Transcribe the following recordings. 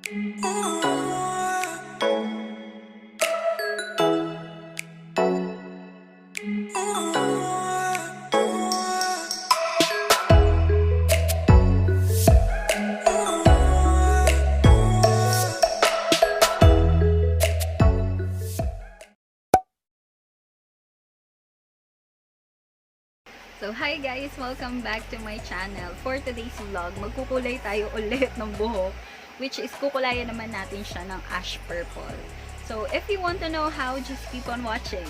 So, hi guys! Welcome back to my channel. For today's vlog, magkukulay tayo ulit ng buhok, which is kukulayan naman natin siya ng ash purple. So, if you want to know how, just keep on watching.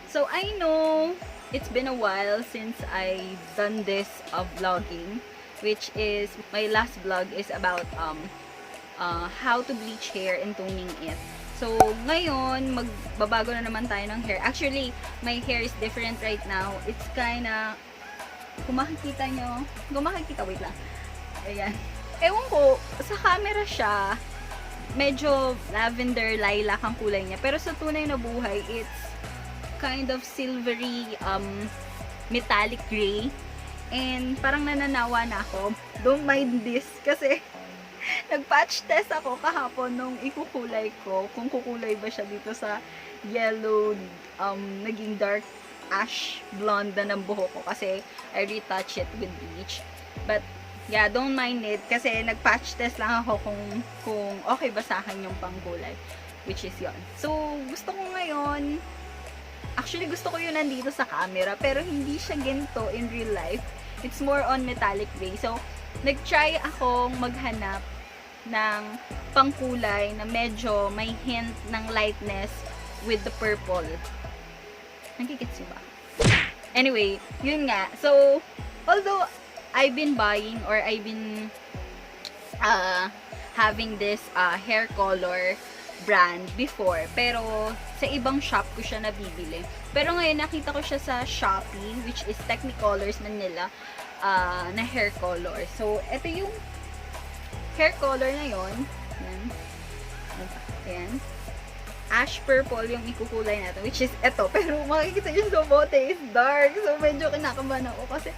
So, I know it's been a while since I've done this vlogging, which is, my last vlog is about how to bleach hair and toning it. So, ngayon, magbabago na naman tayo ng hair. Actually, my hair is different right now. It's kinda, kung makikita nyo, wait lang. Ayan. Ewan ko, sa camera siya, medyo lavender, lilac ang kulay niya. Pero sa tunay na buhay, it's kind of silvery, metallic gray. And parang nananawa na ako. Don't mind this, kasi nag-patch test ako kahapon nung ikukulay ko, kung kukulay ba siya dito sa yellow, naging dark ash blonde na ng buhok ko kasi I retouch it with bleach. But yeah, don't mind it kasi nag-patch test lang ako kung okay ba sa akin yung pangkulay, which is yon. So, gusto ko ngayon, actually gusto ko yun nandito sa camera, pero hindi siya ganito in real life. It's more on metallic gray. So, nag-try akong maghanap ng pangkulay na medyo may hint ng lightness with the purple. Nagigits ba? Anyway, yun nga. So, although I've been buying or I've been having this hair color brand before, pero sa ibang shop ko siya nabibili. Pero ngayon nakita ko siya sa Shopee, which is Technicolors Manila, na hair color. So, ito yung hair color na yon. Ayan. Ayan. Ash purple yung ikukulay natin, which is ito. Pero makikita nyo sa bote is dark. So, medyo kinakabahan ako kasi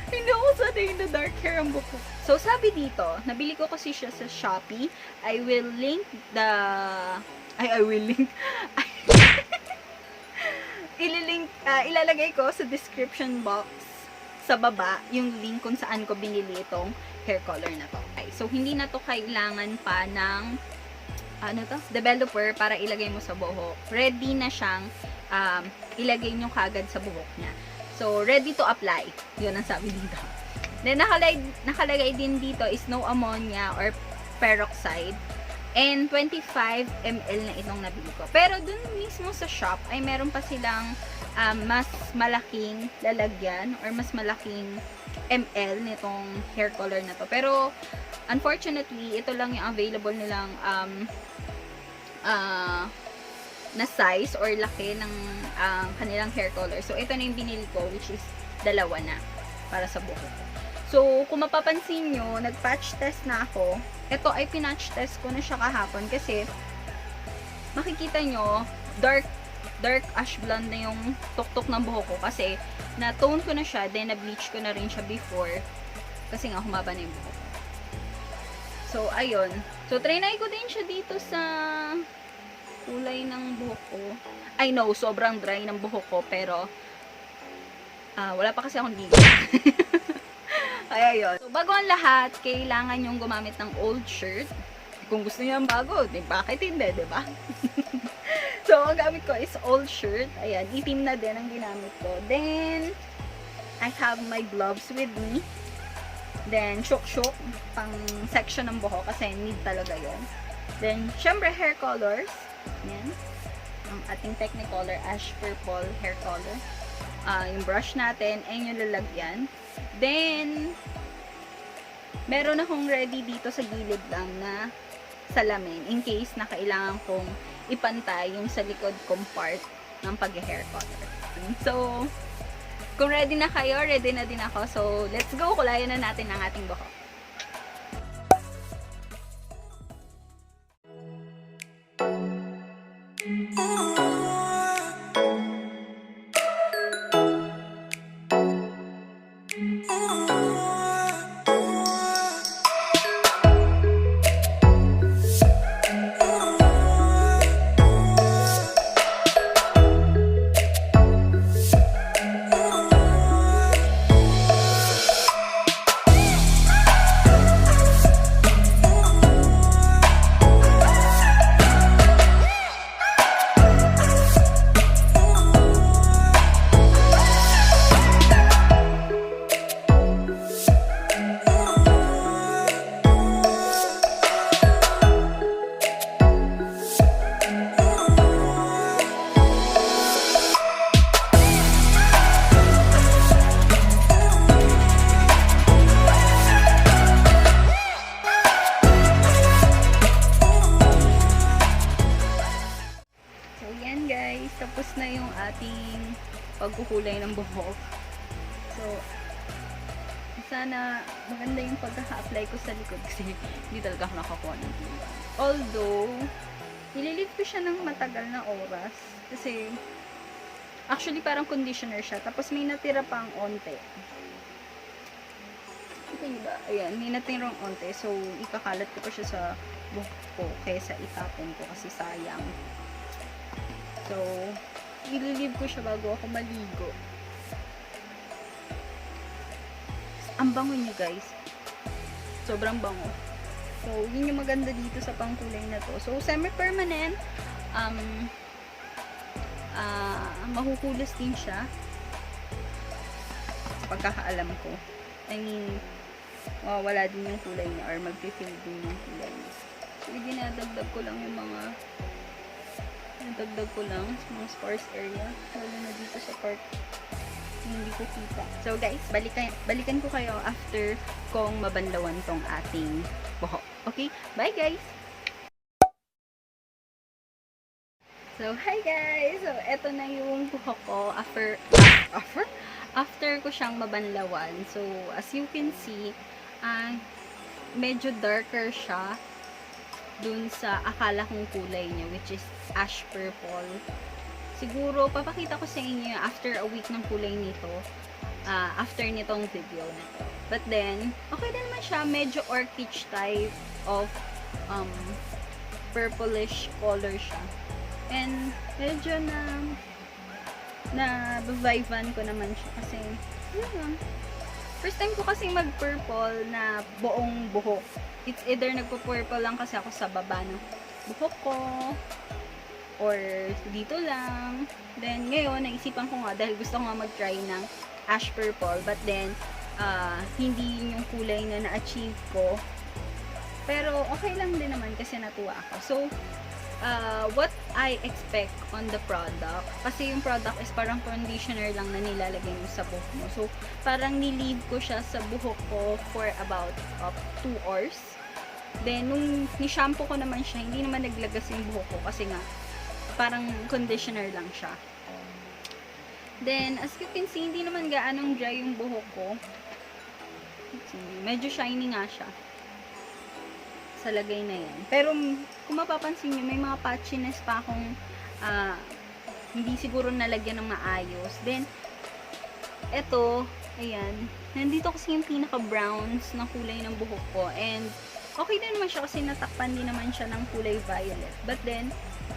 hindi ako sanay na dark hair ang buhok. So, sabi dito, nabili ko kasi siya sa Shopee. I will link the... I will link... ilalagay ko sa description box sa baba yung link kung saan ko binili itong hair color na to. Okay, so, hindi na to kailangan pa ng developer para ilagay mo sa buhok. Ready na siyang ilagay nyo kagad sa buhok niya. So, ready to apply. Yun ang sabi dito. Then, nakalagay din dito is no ammonia or peroxide. And 25 ml na itong nabili ko. Pero dun mismo sa shop ay meron pa silang mas malaking lalagyan or mas malaking ml nitong hair color na to. Pero unfortunately, ito lang yung available nilang na size or laki ng kanilang hair color. So ito na yung binili ko, which is dalawa na para sa buhok ko. So kung mapapansin nyo, nag-patch test na ako. Ito ay pinatch test ko na siya kahapon kasi makikita nyo, dark ash blonde na yung tuktok ng buhok ko kasi na-tone ko na siya, then na-bleach ko na rin siya before kasi nga humaba na yung buhok ko. So, ayun. So, trinay ko din siya dito sa kulay ng buhok ko. I know, sobrang dry ng buhok ko, pero wala pa kasi akong ligo. Ay, ayun. So, bago ang lahat, kailangan yung gumamit ng old shirt. Kung gusto niyo ang bago, bakit hindi, diba? So, ang gamit ko is old shirt. Ayan, itim na din ang ginamit ko. Then, I have my gloves with me. Then, shuk-shuk, pang section ng buhok kasi need talaga yon. Then, syempre, hair colors. Ayan. Ang ating Technicolor Ash Purple hair color. Yung brush natin, and yung lalagyan. Then, meron akong ready dito sa gilid lang na salamin in case na kailangan kong ipantay yung sa likod kong part ng pag-hair color. So, kung ready na kayo, ready na din ako. So, let's go! Kulayan na natin ang ating buhok. pagkukulay ng buhok. So, sana maganda yung pagkaka-apply ko sa likod kasi hindi talaga ako nakakuha ng tira. Although, nililive ko siya ng matagal na oras kasi actually parang conditioner siya. Tapos may natira pang onte. Okay ba? Ayan, may natirang onte. So, ikakalat ko pa siya sa buhok ko kaysa itapon ko kasi sayang. So, ililive ko siya bago ako maligo. Ang bango niya, guys. Sobrang bango. So, yun yung maganda dito sa pangkulay na to. So, semi-permanent. Mahuhulas din siya. Sa pagkakaalam ko. I mean, wala din yung kulay niya or mag-fade din yung kulay niya. So, dinadagdag ko lang yung mga nadagdag ko lang sa mga sparse area. Lalo na dito sa part hindi ko kita. So guys, balikan ko kayo after kong mabanlawan tong ating buhok. Okay? Bye guys! So, hi guys! So, eto na yung buhok ko after ko siyang mabanlawan. So, as you can see, medyo darker siya dun sa akala kong kulay niya, which is ash purple. Siguro, papakita ko sa inyo after a week ng kulay nito, after nitong video na to. But then, okay na naman siya. Medyo orchid type of purplish color siya. And, medyo na-vivan ko naman siya kasi, yun lang. First time ko kasi mag-purple na buong buhok. It's either nagpo-purple lang kasi ako sa baba ng buhok ko, or dito lang. Then, ngayon, naisipan ko nga, dahil gusto ko nga mag-try ng ash purple, but then, hindi yung kulay na na-achieve ko. Pero, okay lang din naman kasi natuwa ako. So, what I expect on the product, kasi yung product is parang conditioner lang na nilalagay mo sa buhok mo. So, parang nilive ko siya sa buhok ko for about 2 hours. Then, nung ni-shampoo ko naman siya, hindi naman naglagas yung buhok ko kasi nga, parang conditioner lang siya. Then, as you can see, hindi naman gaanong dry yung buhok ko. Medyo shiny nga siya. Sa lagay na yan. Pero, kung mapapansin nyo, may mga patchiness pa akong hindi siguro nalagyan ng maayos. Then, eto, ayan. Nandito kasi yung pinaka-browns na kulay ng buhok ko. And, okay din naman siya kasi natakpan din naman siya ng kulay violet. But then,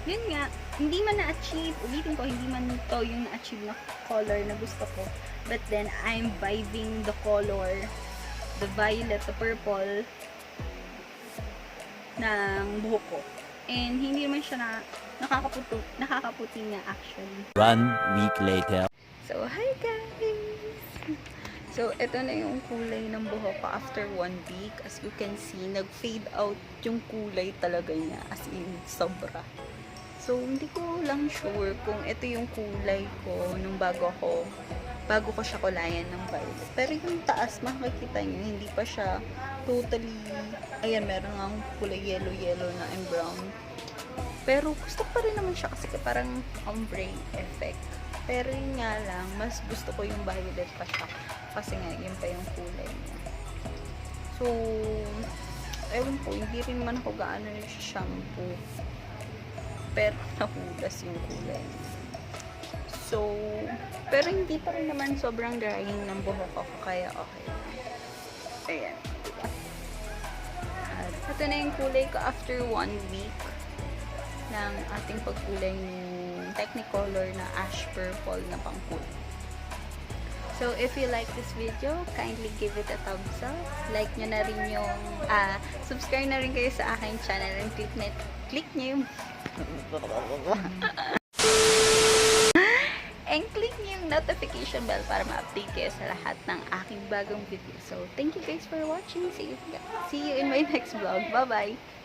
yun nga, hindi man na-achieve, ulitin ko, hindi man ito yung na-achieve na color na gusto ko. But then, I'm vibing the color, the violet, the purple, ng buhok ko. And, hindi naman siya nakakaputi nga actually. 1 week later. So, hi guys! So, ito na yung kulay ng buhok ko after 1 week. As you can see, nag-fade out yung kulay talaga niya. As in, sobra. So, hindi ko lang sure kung ito yung kulay ko nung bago ko siya kulayan ng violet. Pero yung taas, makikita nyo, hindi pa siya totally, ayan, meron nga kulay yellow na and brown. Pero gusto ko pa rin naman siya kasi parang ombre effect. Pero yun nga lang, mas gusto ko yung violet pa siya. Kasi nga, yun pa yung kulay niya. So, ewan po, hindi rin naman ako gaano shampoo. Pero nahulas yung kulay. So, pero hindi pa rin naman sobrang drying ng buhok ko. Kaya okay. Ayan. At ito na yung kulay ko after 1 week ng ating pagkulay ng Technicolor na ash purple na pangkulay. So, if you like this video, kindly give it a thumbs up. Like nyo na rin yung, subscribe na rin kayo sa aking channel and click nyo yung and click nyo yung notification bell para ma-update kayo sa lahat ng aking bagong video. So, thank you guys for watching. See you in my next vlog. Bye-bye!